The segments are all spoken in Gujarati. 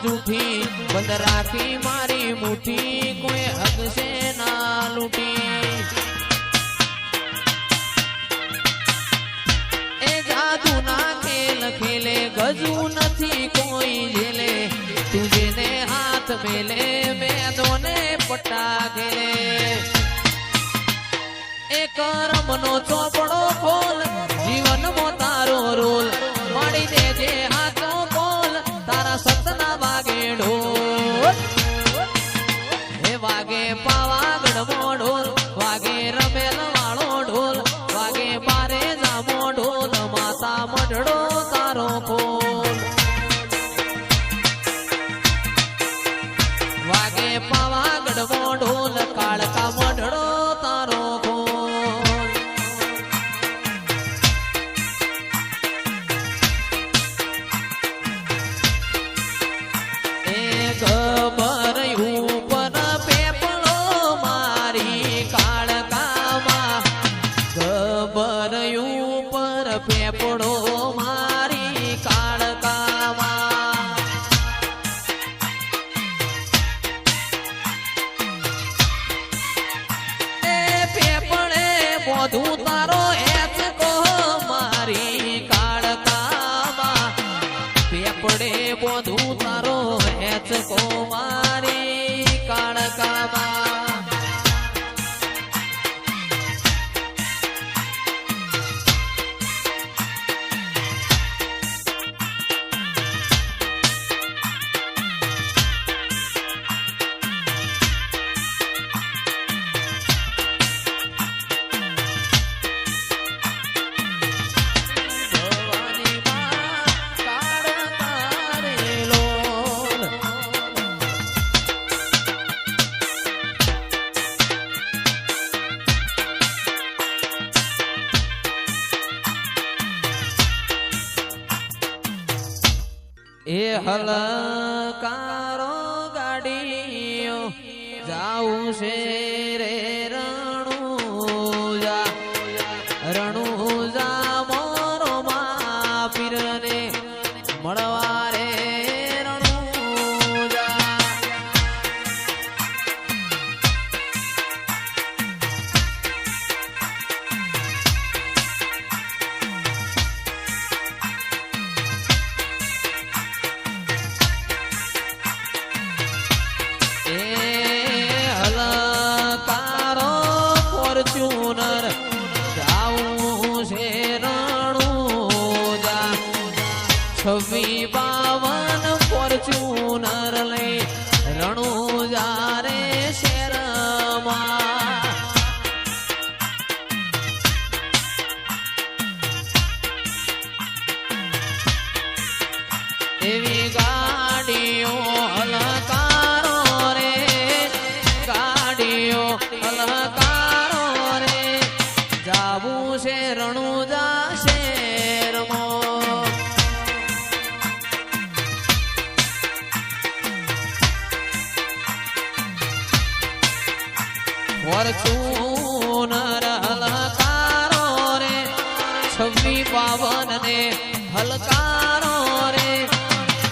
જૂઠી બંધ રાખી મારી મુઠ્ઠી કોઈ હગશે ના લૂંટી એ જાદુ ના ખેલ ખેલે ગજુ નથી કોઈ ઝેલે તું જેને હાથ મેલે મેદોને પટ્ટા ખેલે એ કરમનો ચોપડો ખોલ જીવનમાં તારો રોલ માડી દેજે હાથો બોલ તારા સતના વાગે ઢોલ હે વાગે પાવાગઢ મોઢોલ વાગે રમેલ વાળો ઢોલ વાગે બારે જામો ઢોલ માતા મઢડો તારો ખોલ વાગે પાવાગઢ મોઢોલ કાળકા મઢડો તારો પેપડો મારી કાળકામાં એ પેપડે બોધું તારો એચ કો મારી કાળકામાં પેપડે બોધું તારો એચ કો મારી કાળકામાં એ હલકારો ગાડીઓ જાઉં છે રે રણુજા રણુજા મોરો મા પીરને મળવા રે રણુજા ફોર્ચ્યુનર જાઉં છે રણુજા 5652 ફોર્ચ્યુનર લઈ રણુજા રે શેરમાં એવી ગાડીઓ હલકારો રે ગાડીઓ હલકારો રે જાવું છે રણુજા શેરમાં ફોર્ચ્યુનર હલકારો રે 5652 ને હલકારો રે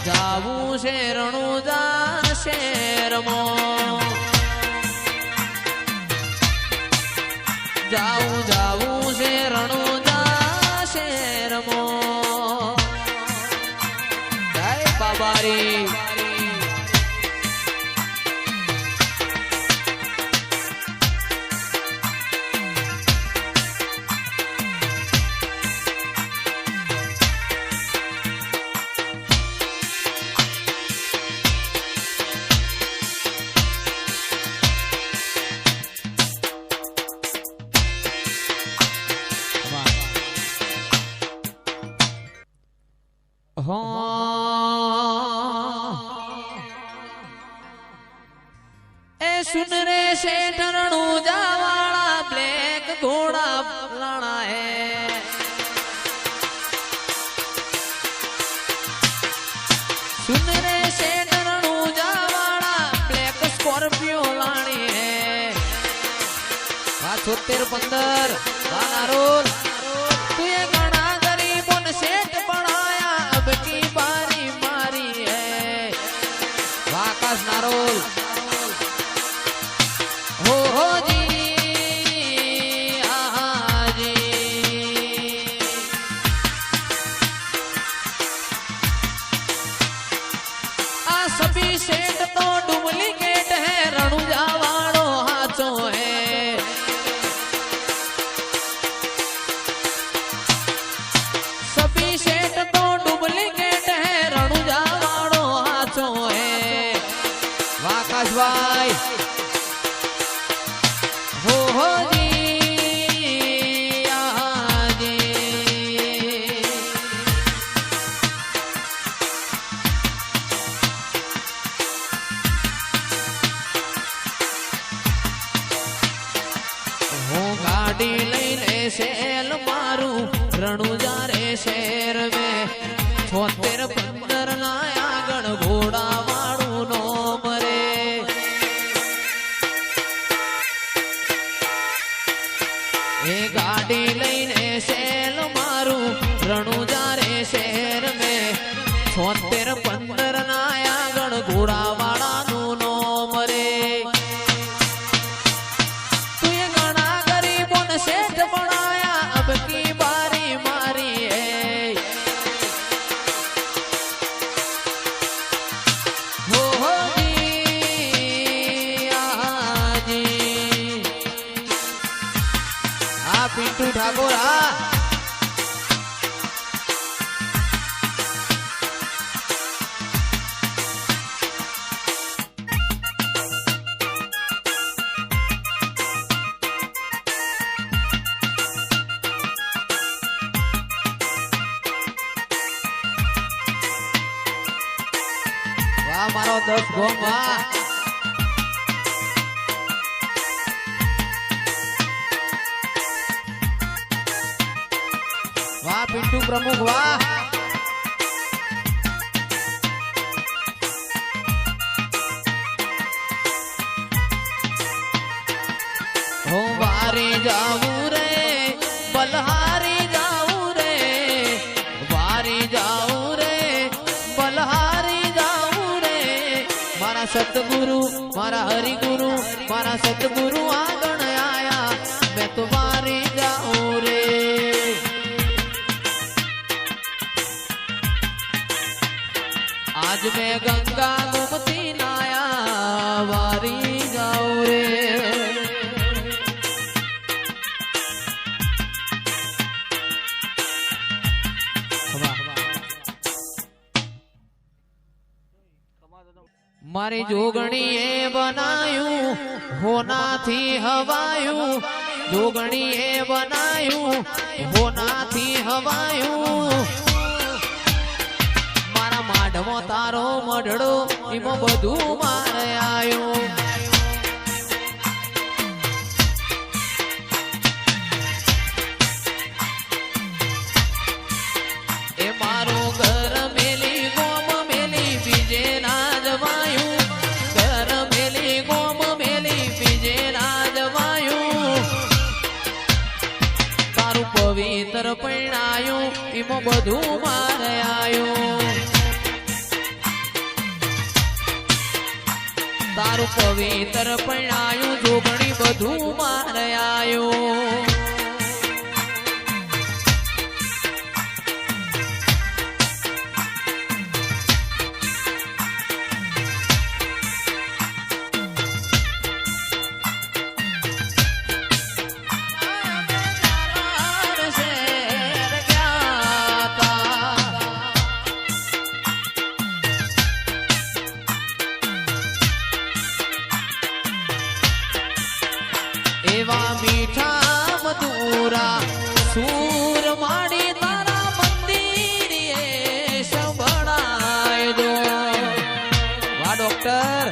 જાવું છે રણુજા શેરમાં જાવું છે રણુજા શેરમાં જય બાબારી ए सुन रे सेठ रणुजा वाला ब्लैक घोड़ा लाना है सुन रे सेठ रणुजा वाला ब्लैक स्कॉर्पियो लानी है 7615 गाना रोल तू ये गाना गरीबों ने सेठ बनाया अब की बारी मारी है શેર મેં 76-15 ના આગળ ઘોડા વાળું નો મરે એ ગાડી લઈને શેલ મારું રણુજા રે શેર મેં 76-15 ના આગળ ઘોડા વાળાનું નો મરે તું એ ઘણા ગરીબોને શેઠ બનાયા અબ કી બારી મારી હે હો જી આજી આ પિન્ટુ ઠાકોર મારો 10 ગોમ વાહ વાહ પિન્ટુ પ્રમુખ વાહ હો વારી જાવું રે બલહારી જાવું રે વારી જાવું રે બલહારી सतगुरु मारा हरि गुरु मारा सतगुरु आंगण आया मैं तुम्हारी जाऊं रे आज मैं गंगा गोमती नाया वारी जाऊं रे मारी जोगणी ए बनायू होना थी हवायू जोगणी ए बनायू होना थी हवायू मारा माढमो तारो मढड़ो इमो बधु मारे आयो ए मारो घर मेली गोम मेली बीजे ना जवायू पवित्र परिणायो इमो बधु मारे आयो तारू पवित्र परिणायो जोगणी बधु मारे आयो एवा मीठा मधुरा सूर माड़ी तारा मंदिर ये संभळाय दो वाह डॉक्टर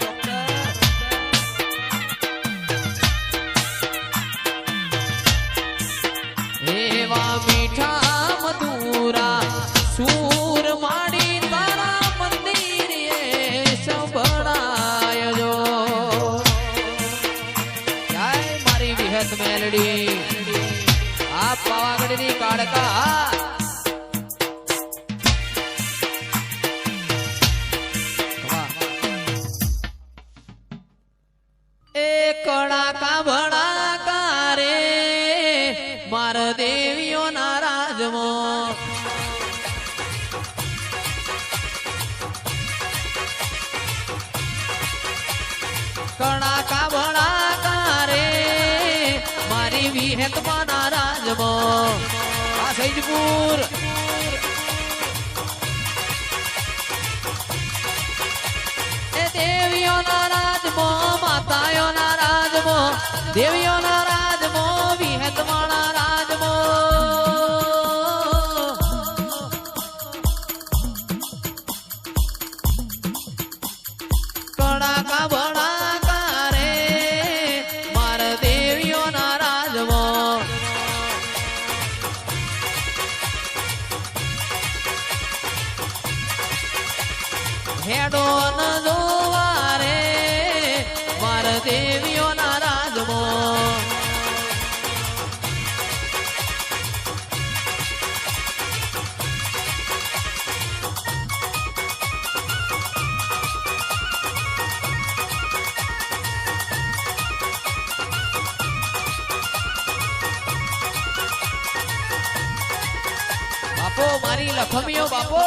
एवा मीठा मधुरा सूर माड़ी तारा मंदिर ये संभळाय दो मेलडी आप पावागढ़ी काड़का एक कड़ाका भड़ाका रे मार देवियों नाराजमो कड़ाका भड़ाका रे मारी विहत माना राजमो आ सैजपुर ए देवियों नाराजमो मातायों नाराजमो देवियों नाराजमो विहत माना राजमो कड़ाका भड़ाका रे मार देवियों नाराजमो હેડો ન જોવા રે માર દેવીઓના રાજમાં બાપો મારી લખમીઓ બાપો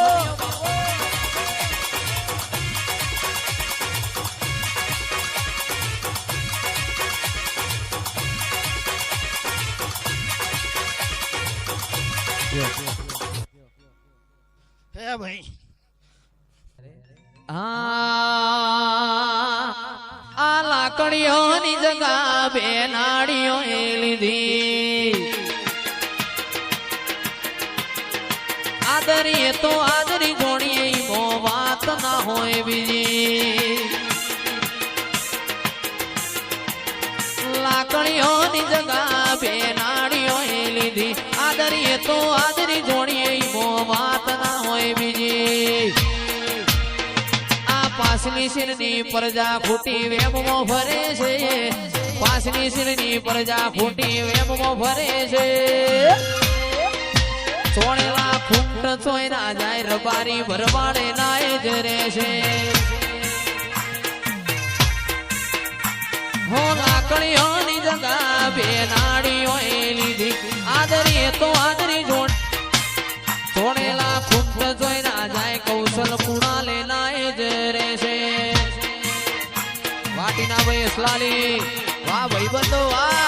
હે ભાઈ આ લાકડીઓની જગા બે નાડીઓ એ લીધી આદરી તો આદરી જોડીએ મો વાત ના હોય બીજી લાકડીઓની જગા બે નાડીઓ એ લીધી આદરી તો આદરી જોડીએ મો વાત ના હોય બીજી આ પાસની શિરની પ્રજા ખોટી વેમમાં ફરે છે પાસની શિરની પ્રજા ખોટી વેમમાં ફરે છે સોળેલા ખૂંટ ચોયરા જાય રબારી ભરવાડે નાય જ રહેશે હો લાકડીઓની જગા બે નાડીઓ એ લીધી આદરી તો આદરી જોડ સોળેલા ખૂંટ ચોયરા જાય કૌશલ પૂણા લે નાય જ રહેશે વાટીના ભાઈ અસલાલી વાહ ભાઈ બંધો વાહ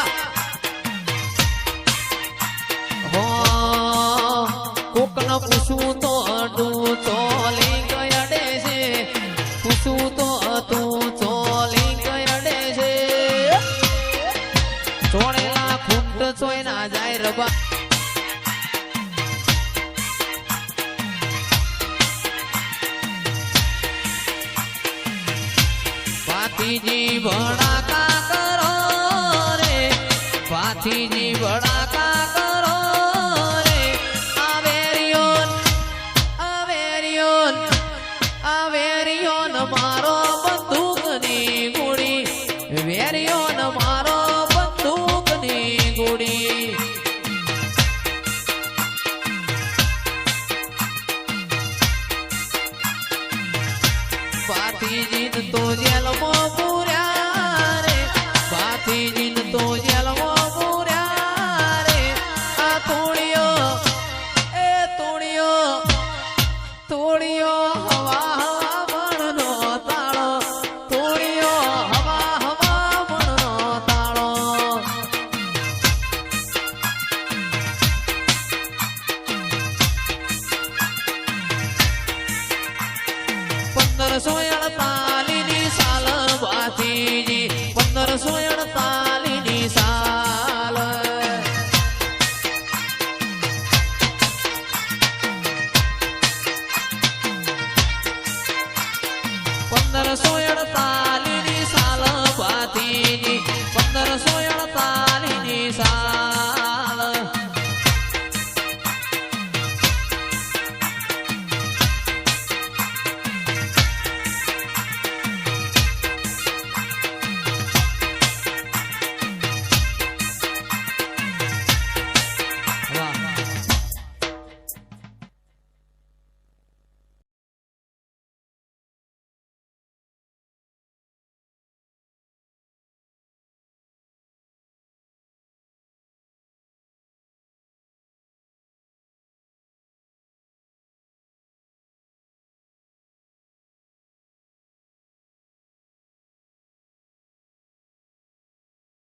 કોકન પૂછું તો તું ચોલી ગયડે છે પૂછું તો તું ચોલી ગયડે છે ચોળેલા ખૂંટ ચોય ના જાય રબા ભાતીજી ભડાકા કરો રે ભાતીજી ભડાકા કરો મારો બંદૂકની ગોળી વેરિયોન મારો બંદૂકની ગોળી ભાતીજી તો જેલમાં પૂર્યા રે ભાતીજી તો જેલમાં પૂર્યા રે આ તોડિયો એ તોડિયો તોડિયો હવા સોયા